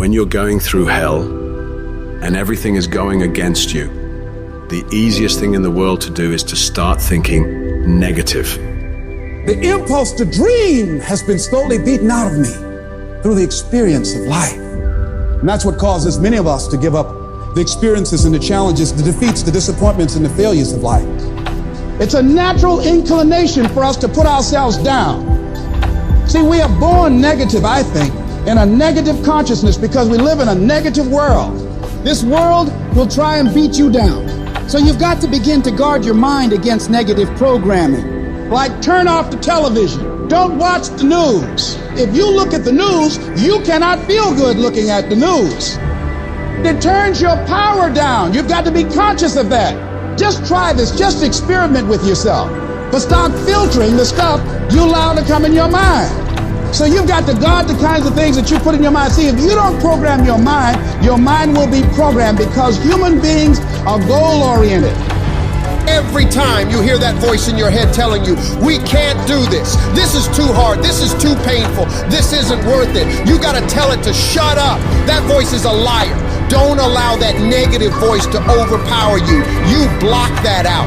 When you're going through hell and everything is going against you, the easiest thing in the world to do is to start thinking negative. The impulse to dream has been slowly beaten out of me through the experience of life. And that's what causes many of us to give up the experiences and the challenges, the defeats, the disappointments, and the failures of life. It's a natural inclination for us to put ourselves down. See, we are born negative, I think, in a negative consciousness because we live in a negative world. This world will try and beat you down. So you've got to begin to guard your mind against negative programming. Like turn off the television. Don't watch the news. If you look at the news, you cannot feel good looking at the news. It turns your power down. You've got to be conscious of that. Just try this. Just experiment with yourself. But start filtering the stuff you allow to come in your mind. So you've got to guard the kinds of things that you put in your mind. See, if you don't program your mind will be programmed because human beings are goal-oriented. Every time you hear that voice in your head telling you, we can't do this, this is too hard, this is too painful, this isn't worth it, you gotta tell it to shut up. That voice is a liar. Don't allow that negative voice to overpower you. You block that out.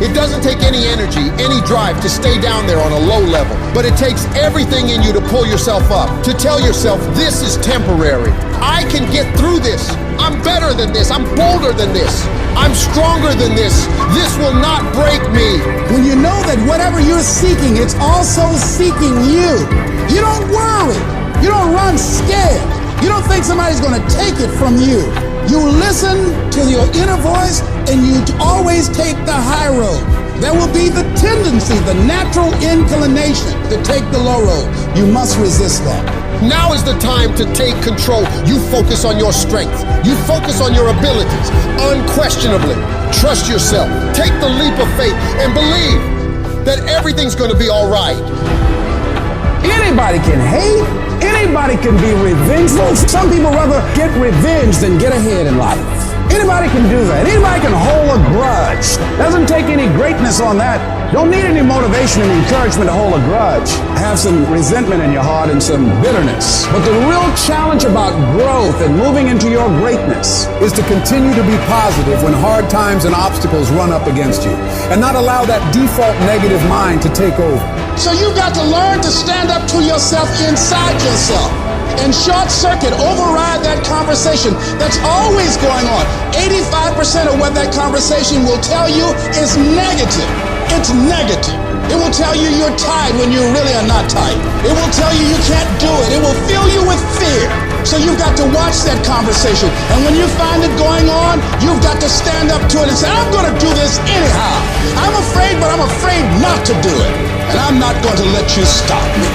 It doesn't take any energy, any drive to stay down there on a low level, but it takes everything in you to pull yourself up, to tell yourself this is temporary. I can get through this. I'm better than this. I'm bolder than this. I'm stronger than this. This will not break me. When you know that whatever you're seeking, it's also seeking you. You don't worry. You don't run scared. You don't think somebody's going to take it from you. You listen to your inner voice and you always take the high road. There will be the tendency, the natural inclination to take the low road. You must resist that. Now is the time to take control. You focus on your strength. You focus on your abilities. Unquestionably, trust yourself. Take the leap of faith and believe that everything's going to be all right. Anybody can hate. Anybody can be revengeful. Some people rather get revenge than get ahead in life. Anybody can do that. Anybody can hold a grudge. Doesn't take any greatness on that. Don't need any motivation and encouragement to hold a grudge. Have some resentment in your heart and some bitterness. But the real challenge about growth and moving into your greatness is to continue to be positive when hard times and obstacles run up against you and not allow that default negative mind to take over. So you've got to learn to stand up to yourself inside yourself and short circuit, override that conversation that's always going on. 85% of what that conversation will tell you is negative. It's negative. It will tell you you're tired when you really are not tired. It will tell you you can't do it. It will fill you with fear. So you've got to watch that conversation. And when you find it going on, you've got to stand up to it and say, I'm going to do this anyhow. I'm afraid, but I'm afraid not to do it. And I'm not going to let you stop me.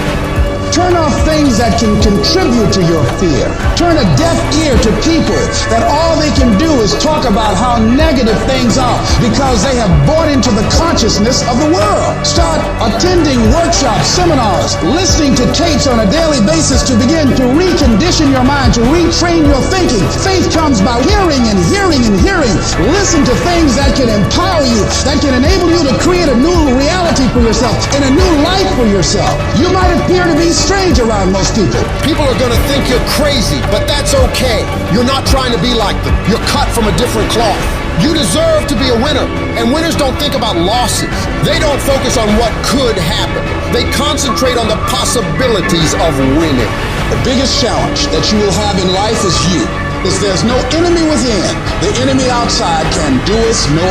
Turn off things that can contribute to your fear. Turn a deaf ear to people that all they can do is talk about how negative things are because they have bought into the consciousness of the world. Start attending workshops, seminars, listening to tapes on a daily basis to begin to recondition your mind, to retrain your thinking. Faith comes by hearing and hearing and hearing. Listen to things that can empower you, that can enable you to create a new reality for yourself and a new life for yourself. You might appear to be strange around most people. People are going to think you're crazy, but that's okay. You're not trying to be like them. You're cut from a different cloth. You deserve to be a winner. And winners don't think about losses. They don't focus on what could happen. They concentrate on the possibilities of winning. The biggest challenge that you will have in life is you. Is there's no enemy within. The enemy outside can do us no